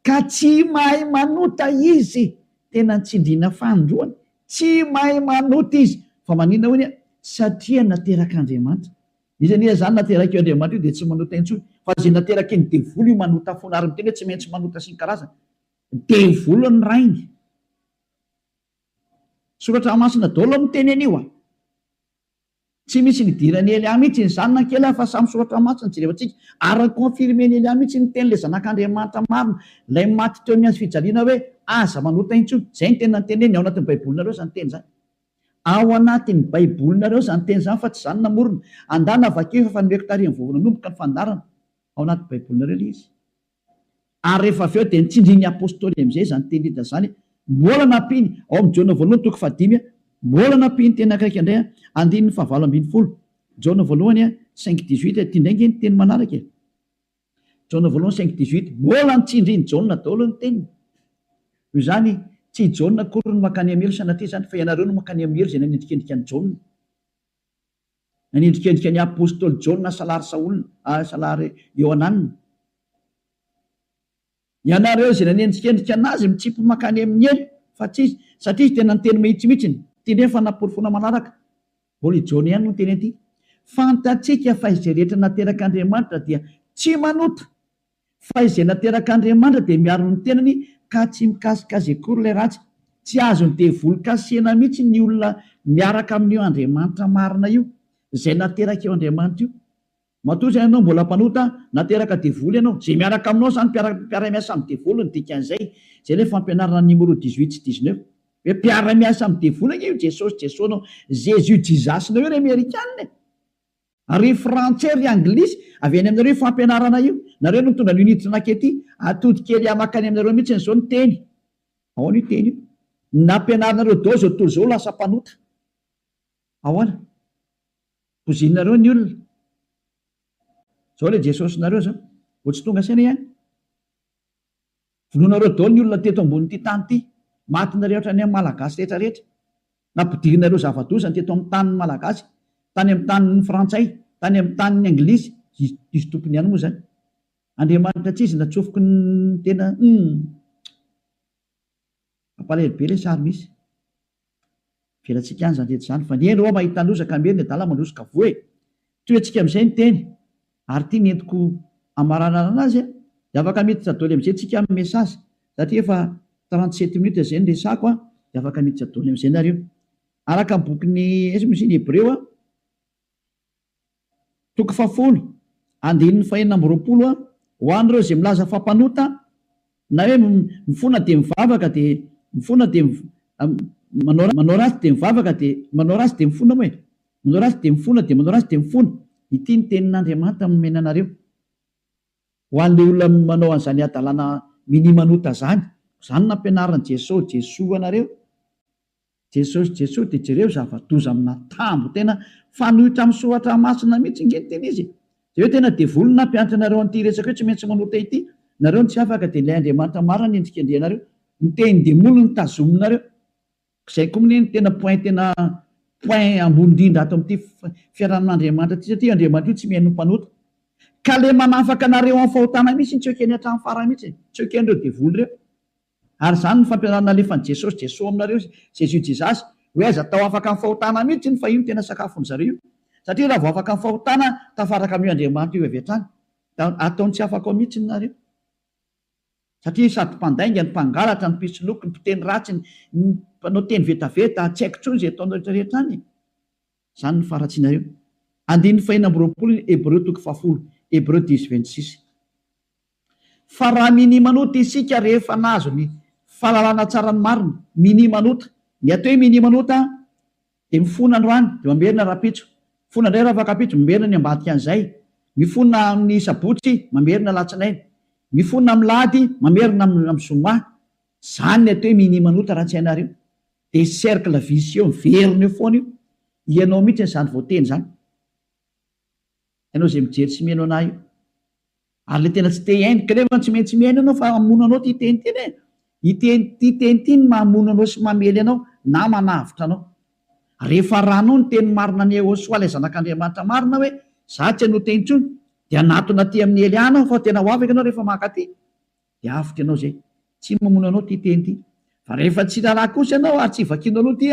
ka tsy mahay manota izy. Tena tsindriana fandroany. Tsy mahay manota izy. Fa maninona hoy satria nateraka Andriamanitra. Izy zany nateraka io Andriamanitra io dia tsy manota intsony. Fa zay nateraka ny devoly io manota foana ary miteny hoe tsy maintsy manota sy ny karazana. Devoly ny rainy. Soratra masina daholo miteny anio a. Tsy misy nidirany Elia mihitsy ny zanona kely fa samy soratra masina jerevantsika. Ary konfirmeny Elia mihitsy ny teny le zanak'Andriamanitra marina. Ilay maty teo amin'ny azy fijaliana hoe aza manota intsony. Zay ny tena teneny ao anatin'ny baibolinareo zany teny zany. Ao anatin'ny baibolinareo zany teny zany fa tsy zany namorona. Andana vakeo fa nomeko tarihan'ny voavonanomboka ny fandarana. Ao anatin'ny baibolinareo le izy. Ary rehefa avy eo dia nitsindrin'ny apôstôly amin'izay zany teny hita zany. Mbola nampiny ao amin'ny Jaona voalohany 5:5 mbola nampiny teny akaiky indray 9:9 Jaona voalohany 5:18 ty ndray ny teny manaraka. Jaona voalohany 5:18 mbola nitsindrin'ny Jaona daholo ny teniny. Io zany tsy Jaona akory no makany amelo sanatria zany fa ianareo no makany amelo zay nanendrikendrika ny Jaona. Nanendrikendrika ny apôstôly Jaona salary Saolina, salary Ioananina. Ianareo zay nanendrikendrika anazy mitsipy makany amin'ny elo fa tsy satria tena nyteny mihitsimihitsiny. Ty nefa naporofona manaraka. Mbola Jaona ihany no teny aty. Fantatsika fa izay rehetra nateraka Andriamanitra dia tsy manota. Fa izay nateraka Andriamanitra dia miaro ny tenany ka tsy mikasikazy akory ilay ratsy. Tsy azo ny devoly kasihana mihitsy ny olona miaraka amin'io Andriamanitra marina io. Izay nateraka io Andriamanitra io. Matoa ianao mbola mpanota nateraka devoly ianao. Zay miaraka aminao zany mpiara-miasa amin'ny devoly ny dikan'izay. Zay ilay fampianarana numéro 18 sy 19. Hoe mpiara-miasa amin'ny devoly io Jesosy Jesosy Jésus Jesus-nao io ry Amerikanina. Ary frantsay ry anglisy avy any aminareo fampianarana io. Nareo no mitondra ny unité nakety atody kely amakany aminareo mihitsy n'izao ny teny. Ahoana io teny io? Nampianaranareo dao zao tontolo zao lasa mpanota. Ahoana? Pozinareo ny olona. Zao le Jesosy nareo zao. Ho tsy tonga saina ihany. Vonoanareo daholo ny olona teto ambony ity tany ity. Matinareo ohatrany amin'ny malagasy rehetra rehetra. nampidirinareo zava-dosany teto amin'ny tanin'ny malagasy, tany amin'ny tanin'ny frantsay, tany amin'ny tanin'ny anglisy, izy tompony ihany moa zany. Andriamanitra tsy izy natsofoko ny tena ampalahelo le sary misy velantsika any zany rehetra zany, fa ny eny ao mahita losaka meny adala mandrosika voe toy antsika amin'izay ny teny ary tia nentiko amarana anazy dia afaka miditra daholo amin'izay tsika amin'ny mesazy satria efa 37 minutes izay ny resako dia afaka miditra daholo amin'izay nareo araka ny bokyny misy ny Hebreo toko 10 andininy 420 ho an'ireo izay milaza fampanota na hoe mifona dia mivavaka dia mifona dia manao ratsy dia mivavaka dia manao ratsy dia mifona moa manao ratsy dia mifona dia manao ratsy dia mifona. Ity ny tenin'Andriamanitra nomena anareo ho an'ilay olona manao an'izany adalana minimanota zany nampianaran'i Jesoa anareo. Jesosy dia jereo zava-doza amina tambo tena fanohitra amin'ny soratra masina mihitsy nge teny izy dia hoe tena devolona nampianatra anareo an'ity resaka hoe tsy maintsy manota ity nareo ny tsy afaka dia ilay Andriamanitra marina ny endrika andrianareo ny teny demono ny tazominareo izay koa ny tena point ambony indrindra ato amin'ity fiarahan'Andriamanitra ity satria Andriamanitra io tsy mihaino mpanota ka le manafaka anareo amin'ny fahotana mihitsy tsy ekeny hatramin'ny farany mihitsy tsy eken'ireo devoly ireo ary izany ny fampianarana alefan'i Jesosy aminareo Jesus hoe aza tao afaka amin'ny fahotana mihitsy ny fa io tena sakafony zareo satria raha vao afaka amin'ny fahotana tafaraka amin'io Andriamanitra io avy hatrany ataony tsy afaka ao mihitsy nareo satria sady mpandainga ny mpangalatra ny mpisoloky ny mpiteny ratsy ny mpanao teny vetaveta tsy haiko intsony izay ataonao rehetrarehetra any izany ny faratsianareo. Andininy 420 Hebreo toko 10 Hebreo 10:26 fa raha minimanota isika rehefa nazo ny fahalalana tsara ny marina minimanota ny atao hoe minimanota dia mifona androany dia mamerina rapitso mifona indray raha afakapitso mamerina ny ambadika an'izay mifona amin'ny sabotsy mamerina latsinainy mifona amin'ny lahady mamerina amin'ny zoma zany ny atao hoe minimanota raha tsy hainareo dia cercle vicieux miverina eo foana io ianao mihitsy n'izany voateny zany ianao izay mijery sy mihaino anahy io ary le tena tsy te hiaino kanefa tsy maintsy miaino ianao fa mamono anao ty teny teny ty teny ty ny mamono anao sy mamely anao na manavitra anao rehefa ranao ny teny marina ny Yehosoa ilay zanak'Andriamanitra marina hoe za tsy hanao teny intsony dia anatona ty amin'ny Eliana fa tena ho afaka ianao rehefa maka ty dia afitra ianao zay tsy mamono anao ty teny ty fa rehefa tsy raharaha kosa ianao ary tsy vakianao aloha ty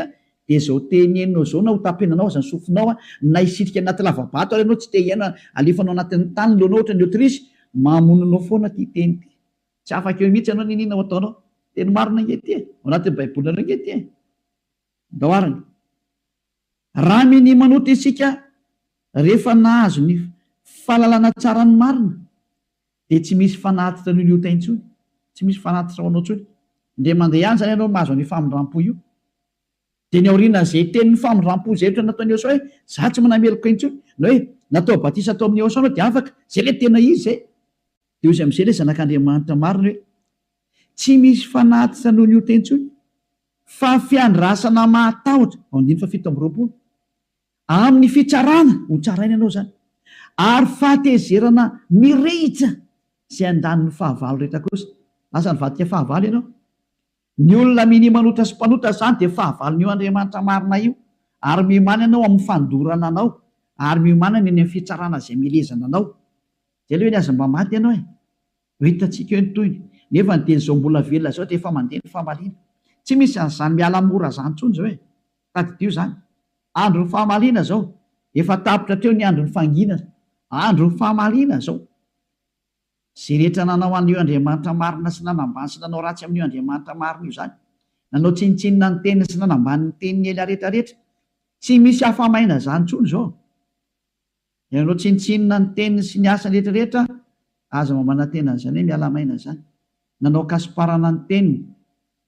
dia zao teny enao zao na ho tapenanao aza ny sofinao na isitrika anaty lavabato ary ianao tsy te hiaina alefanao anatin'ny tany leonao ohatra ny Aotrisy mamono anao foana ty teny ty tsy afaka eo mihitsy ianao ninina ho ataonao teny marina nge ty ao anatin'ny baibolina nge ty daoarany raha minimanota isika rehefa nahazo ny fahalalana tsara ny marina dia tsy misy fanatitra noho ny ota intsony tsy misy fanatitra ho anao intsony ndre mandeha ihany zany ianao mahazo ny famindrampo io dia ny aoriana izay tenin'ny famindrampo izay ohatra nataon'ny Yehosoa hoe za tsy manameloka intsony na hoe natao batisa atao amin'ny Yehosoa anao dia afaka zay le tena izy zay dia izy amin'izay le zanak'Andriamanitra marina hoe tsy misy fanatitra noho ny ota intsony fa fiandrasana mahatahotra ao andiny fa 7 amin'ny fitsarana ho tsaraina ianao zany ary fahatezerana mirehitra izay andaniny fahavalo rehetra kosa lasa nivadika fahavalo ianao ny olona minimanota sy mpanota zany dia fahavalon'io Andriamanitra marina io ary miomana ianao amin'ny fandorana anao ary miomana ny amin'ny fitsarana izay milezana anao zay le hoe ny aza mba maty ianao ho hitantsika eo ny toyny nefa ny teny zao mbola velona zao dia efa mandeha ny famaliana tsy misy an'izany miala mora zany intsony zao tadidio zany andro ny fahamaliana zao efa tapitra treo ny andro ny fangina andro ny fahamaliana zao zay rehetra nanao an'io Andriamanitra marina sy nanambany sy nanao ratsy amin'io Andriamanitra marina io zany nanao tsinitsinina ny teniny sy nanambany ny teniny ela rehetrarehetra tsy misy hafamaina zany intsony zao nanao tsinitsinina ny teniny sy ny asany rehetrarehetra aza mamana tena zany hoe miala maina zany nanao kasiparana ny teniny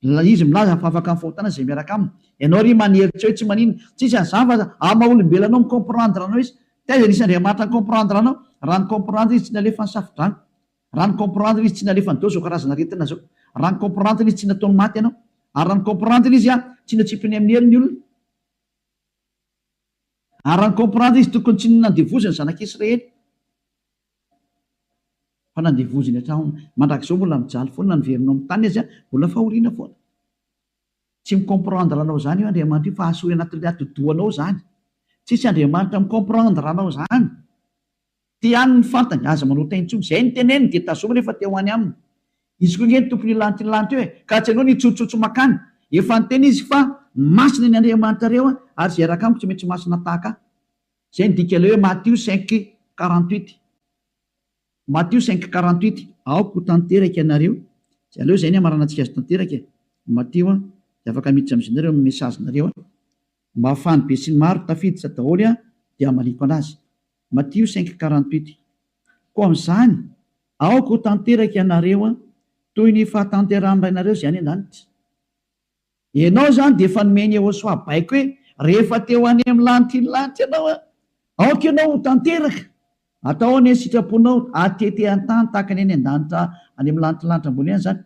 izy milaza fa afaka amin'ny fahotana izay miaraka aminy ianao ry maneritra hoe tsy manina tsisy an'izany fa amaolombelanao micomprendre anao izy taiza nisy Andriamanitra ny comprendre anao raha ny comprendre izy tsy nalefa ny safidrano raha ny comprendre izy tsy nalefa ny dao zao karazana retina zao raha ny comprendre izy tsy nataony maty ianao ary raha ny comprendre izy tsy natsipiny amin'ny helo ny olona ary raha ny comprendre izy tokony tsy nandevoziny zanak'Israely fa nandevoziny hatrao mandrakizao mbola mijaly foana na niverinao amin'ny tany izy mbola fahoriana foana tsy micomprendre anao zany io Andriamanitra io fa asory anatin'ilay atodoanao zany. Tsisy Andriamanitra micomprendre anao zany. Ty any ny fantany aza manota intsony zay niteneny dia tazoma rehefa teo any aminy. Izy koa ngeny tompony lanty eo ka tsy anao nitsotsotso makany. Efa niteny izy fa masina ny Andriamanitra reo ary zay raka amiko tsy maintsy masina tahaka. Zay ny dika hoe Matthieu 5:48. Matthieu 5:48 aoko tanteraka ianareo. Aleo zay ny amaranantsika azy tanteraka. Matthieu dia afaka miditra amin'izy nareo mesazinareo mba hafany be sy ny maro tafiditra daholo dia amaliko anazy. Matthieu 5:48. Koa amin'izany aoko tanteraka ianareo toy ny fahatanteran'irainareo zay any an-danitra. Ianao zany dia efa nomeny Yehosoa baiko hoe rehefa teo any amin'ny lanitra ianao aoka ianao tanteraka. Atao any sitraponao atete an-tany tahaka ny any an-danitra any amin'ny lanitra ambony any zany.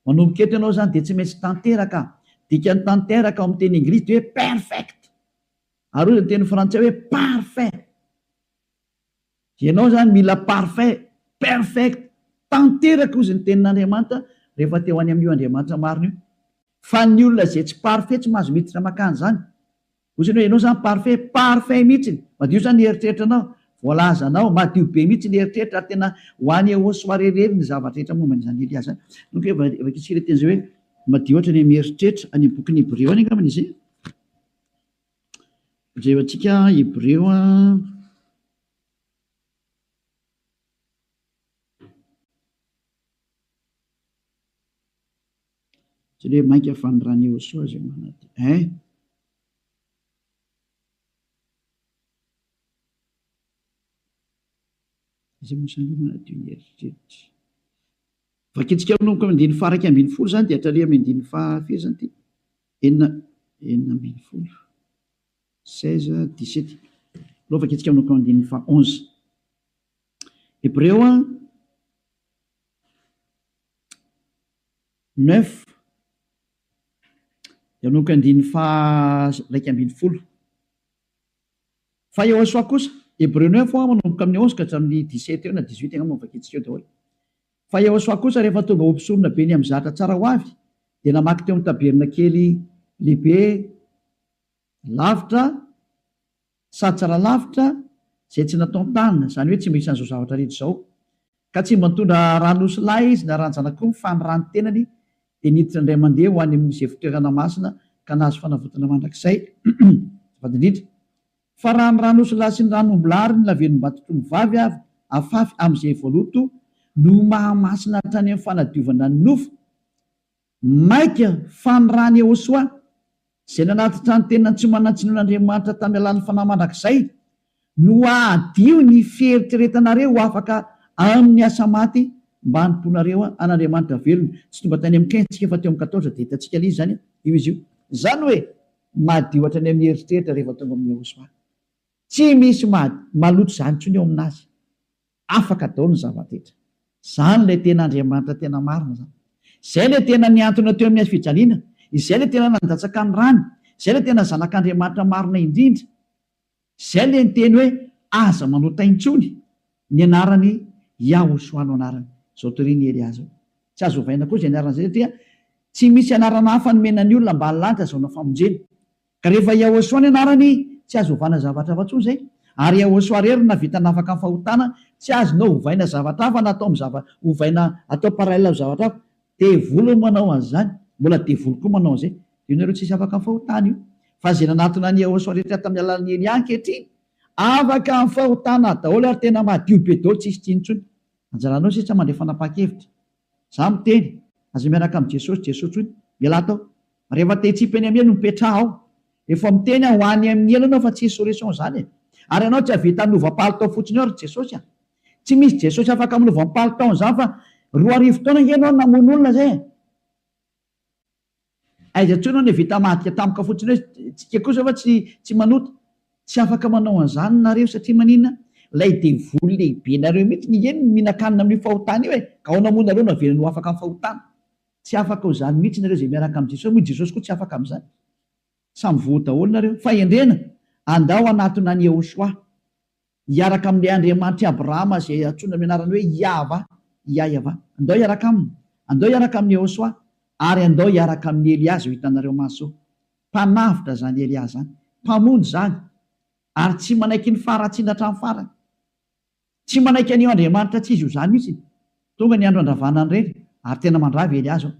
Manomboka eto ianao zany dia tsy maintsy tanteraka. Dikany tanteraka ao amin'ny teny Anglisy dia hoe perfect. Ary ny teny frantsay hoe parfait. Ianao zany mila parfait, perfect, tanteraka ozy ny tenin'Andriamanitra rehefa teo any amin'io Andriamanitra marina io. Fa ny olona zay tsy parfait tsy mahazo miditra makany zany. Ozy hoe ianao zany parfait mihitsy. Madio zany eritreritranao. Voalazanao madio be mihitsy ny eritreritra tena ho any Yehosoa reherery ny zavatra rehetra momba n'izany Elia zany. Donc efa kitsika teny zay hoe madio ohatra ny mieritreritra any bokin'ny Hébreo any angambany izy. Jereo antsika Hébreo tsy hoe mainka fanirany Yehosoa zay manaty. Izay mosan'ny manadio ny eritreritra. Vakitsika amin'noko amin'ny 10 zany dia hatrary amin'ny 10 zany ty. 9:40. 16:17. Lova vakitsika amin'noko amin'ny 11. Hébreo 9. Dia amin'noko amin'ny 2:10. Fa Yehosoa kosa Hébreu 9 manomboka amin'ny 11 ka hatramin'ny 17 eo na 18 angamba vakitsika eo daholo. Fa Yehosoa kosa rehefa tonga ho mpisorona be ny amin'ny zatra tsara ho avy dia namaky teo amin'ny tabernakely lehibe lavitra sady tsara lavitra zay tsy natao tanana, zany hoe tsy misy an'izao zavatra rehetra izao. Ka tsy mba nitondra ranosy lahy izy na ranjan'akoho fa ny rano tenany dia niditra indray mandeha ho any amin'izay fitoerana masina ka nahazo fanavotana mandrakizay. Vadindrindra fa raha ny ranosy lahy sy ny ranombolary ny lavenim-batoton'ny vavy avy afafy amin'izay voaloto no mahamasina hatrany amin'ny fanadiovana ny nofo maika fa ny rany Yehosoa zay nanatitra ny tena tsy manantsinon'Andriamanitra tamin'ny alalan'ny fanahy mandrakizay no adio ny fieritreretanareo ho afaka amin'ny asa maty mba hanimponareo an'Andriamanitra velona. Tsy tonga tany amin'ny 15 fa teo amin'ny 14 dia hitantsika ilay zany io izy io. Zany hoe madio hatrany amin'ny eritreritra rehefa tonga amin'ny Yehosoa. Tsy misy maloto zany intsony eo aminazy. Afaka daholo ny zava-detra. Zany ilay tena Andriamanitra tena marina zany. Izay ilay tena niantona teo amin'ny fijaliana. Izay ilay tena nandatsaka ny rano. Izay ilay tena zanak'Andriamanitra marina indrindra. Izay ilay niteny hoe aza manota intsony ny anarany Yehosoa no anarany. Zao toriany Elia zao. Tsy azo ovaina koa izay anarana izay satria tsy misy anarana hafa nomenany olona mba halanitra zao na famonjena. Ka rehefa Yehosoa ny anarany tsy azo ovana zavatra hafa intsony zay. Ary Yehosoa rery na vita nafaka amin'ny fahotana tsy azonao ovaina zavatra hafa na atao ovaina atao parallela amin'ny zavatra hafa. Devoly manao an'izany, mbola devoly koa manao an'izay. Io nareo tsisy afaka amin'ny fahotana io. Fa izay nanatona ny Yehosoa rehetra tamin'ny alalan'ny Elia ankehitriny afaka amin'ny fahotana daholo ary tena madio be daholo tsisy tsinontsony. Anjaranao sisa mandray fanapa-kevitra. Za miteny aza miaraka amin'ny Jesosy tsony miala atao. Rehefa te hitsipany amin'ny elo mipetraha ao. Efa miteny ho any amin'ny elo anao fa tsy solution zany. Ary anao tsy havita hanova-palitao fotsiny ao Jesosy. Tsy misy Jesosy afaka hanova-palitao zany fa 2 taona ianao namono olona zay. Aiza intsony anao vita madika tampoka fotsiny hoe tsika kosa fa tsy manota. Tsy afaka manao an'izany nareo satria maninona? Ilay devoly lehibe nareo mihitsy ny eny mihinan-kanina amin'ny fahotana io ka ao namono nareo navelany ho afaka amin'ny fahotana. Tsy afaka ho zany mihitsy nareo izay miaraka amin'ny Jesosy. Moa Jesosy koa tsy afaka amin'izany. Samy voa daholo nareo. Fa endrena andao anatona ny Yehosoa hiaraka amin'ilay Andriamanitra Abrahama izay antsoina amin'ny anarany hoe Yahva. Andao hiaraka aminy. Andao hiaraka amin'ny Yehosoa ary andao hiaraka amin'ny Eliazy ho hitanareo maso mpanavitra zany Eliazy zany, mpamonjy zany, ary tsy manaiky ny faratsiana hatramin'ny farany, tsy manaiky an'io Andriamanitra tsy izy io zany mihitsy. Tonga ny andro andravana ny reny ary tena mandravy Eliazy ao.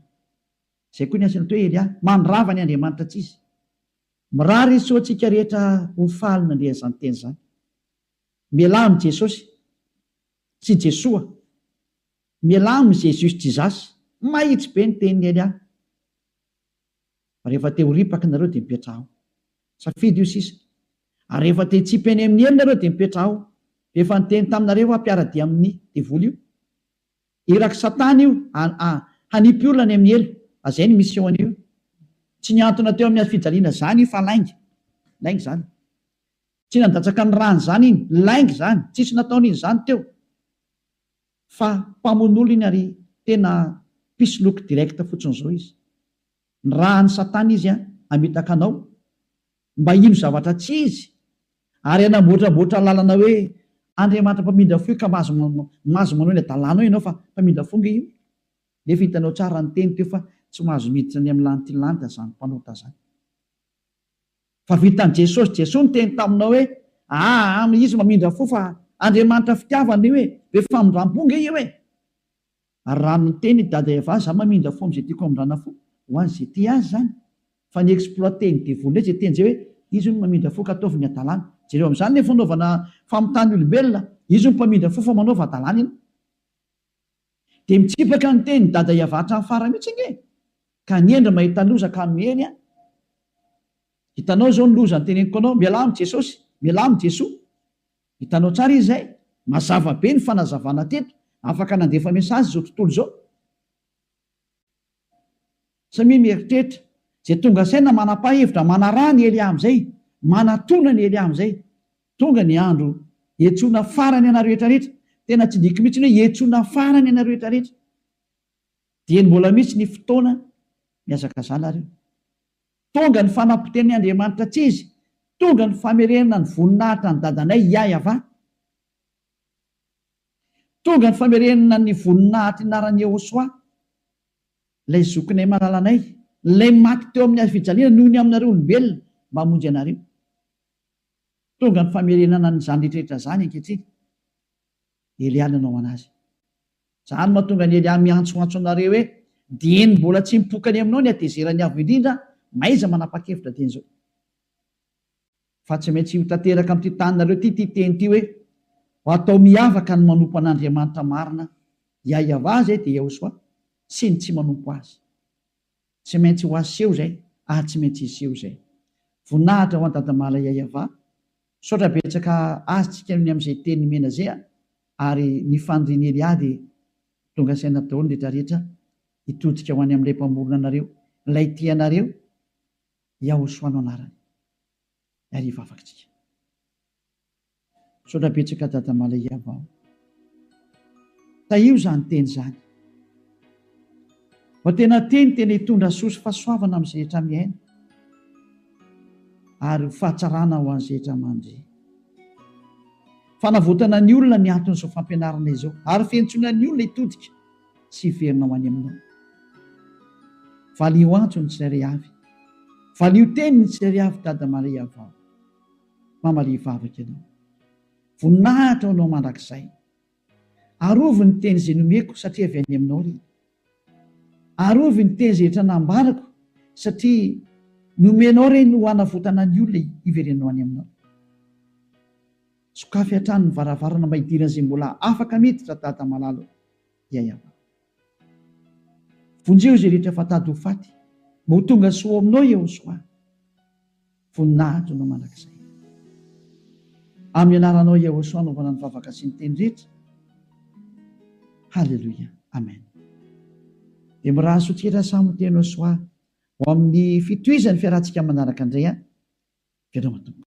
Zay koa ny asany atao hoe Eliazy, mandrava ny Andriamanitra tsy izy. Mirary izy soantsika rehetra ho faly nandeha izany teny zany. Mialamy Jesosy sy Jesoa, mialamy Jésus tsy zasy, mahitsy be ny tenin'ny Eliazy. Rehefa te ho ripaka nareo dia mipetraha ao, safidy io sisa. Ary rehefa te hitsipy eny amin'ny elo nareo dia mipetraha ao. Efa niteny taminareo ampiara-dia amin'ny devoly io. Iraky Satana io hanipy olona any amin'ny elo, azay ny mission io. Tsy niantona teo amin'ny fijaliana zany io fa lainga zany. Tsy nandatsaka ny rany zany iny, lainga zany, tsisy nataon'iny zany teo. Fa mpamono iny ary tena pisoloky direkta fotsiny zao izy. Ny rahan'ny Satana izy amitaka anao mba ino zavatra tsy izy, ary anamboatraboatra lalana hoe Andriamanitra mpamindra fo ka mahazo manao ny adalànao ianao fa mpamindra fonga io. Nefa hitanao tsara ny teny teo fa tsy mahazo miditra ny amin'ny lanitra lanitra zany mpanota zany. Fa vitan'i Jesosy, Jesosy ny teny taminao hoe izy mamindra fo fa Andriamanitra fitiavana io be famindram-ponga io Ary raha ny teny dada Eva, za mamindra fo amin'izay tiako amindrana fo ho an'izay ty azy zany. Fa ny exploité ny devoly zay teny zay hoe izy no mamindra fo ka ataovy ny adalàna. Jereo amin'izany ny fanaovana famitany olombelona, izy no mpamindra fo fa manaova adalàna ina. Dia mitsipaka ny teny dada Eva hatramin'ny farany mihitsy nge. Ka niendra mahita loza ka miheny hitanao zao ny loza ny teneniko anao, mialamy Jesosy, mialamy Jesoa. Hitanao tsara izy zay, mazava be ny fanazavana teto, afaka nandefa mesazy zao tontolo zao. Samia mieritreritra zay tonga saina manapa-hevitra manarà ny Elia amin'izay, manatona ny Elia amin'izay. Tonga ny andro hiantsoana farany anareo rehetrarehetra. Tena tsy diky mihitsy hoe hiantsoana farany anareo rehetrarehetra. Dia mbola mihitsy ny fotoana miazaka zanareo. Tonga ny fanapiten'ny Andriamanitra tsy izy, tonga ny famerenana ny voninahitra ny dadanay Yahva. Tonga ny famerenana ny voninahitra inaran'ny Yehosoa, ilay zokinay malalanay, ilay maty teo amin'ny fijaliana noho ny aminareo olombelona mba hamonjy anareo. Tonga ny famerenana ny zany rehetrarehetra zany ankehitriny. Elia nanao anazy. Zany mahatonga ny Elia miantsoantso anareo hoe dieny mbola tsy mipokany aminao ny atezerany avo indrindra, maiza manapa-kevitra teny zao. Fa tsy maintsy ho tanteraka amin'ity taninareo ty teny ty hoe ho atao miavaka ny manompo an'Andriamanitra marina, Yahva zay dia Yehosoa, sy ny tsy manompo azy. Tsy maintsy ho aseho zay, tsy maintsy iseho zay. Voninahitra ho an-dadamala Yahva, saotra betsaka azitsika ny amin'izay teny mena zay, ary ny fandriany Elia dia tonga saina daholo ny rehetrarehetra hitodika ho any amin'ilay mpamorona anareo, ilay tianareo, Yehosoa no anarany. Ariva afakitsika. Saotra betsaka dadamala Yahva. Taio zany teny zany. Fa tena tena hitondra soa sy fahasoavana amin'izay rehetra miaina, ary fahatsarana ho an'izay rehetra mandry. Fanavotana ny olona ny anton'izao fampianarana izao, ary fiantsoana ny olona hitodika sy hiverina ho any aminao. Valio antso ny tsirairay avy, valio teny ny tsirairay avy dadamala Yahva. Mamalia vavaka ianao, voninahitra anao mandrakizay, arovy ny teny izay nomeko satria avy any aminao ry. Arovy ny teny izay rehetra nambarako satria nomenao reny ho hanavotana ny olona hiverenao any aminao. Sokafy hatrany ny varavarana mba hidirana izay mbola afaka miditra dada malalo Yahva. Vonjeo izay rehetra fatady ho faty, mba ho tonga soa aminao Yehosoa. Voninahitra anao mandrakizay. Amin'ny anaranao Yehosoa anaovana ny vavaka sy ny teny rehetra. Halleluia. Amen. Dia miraha sotrira samy teny Yehosoa ho amin'ny fitohizan'ny fiarantsika manaraka indray. Fiarahana tompoko.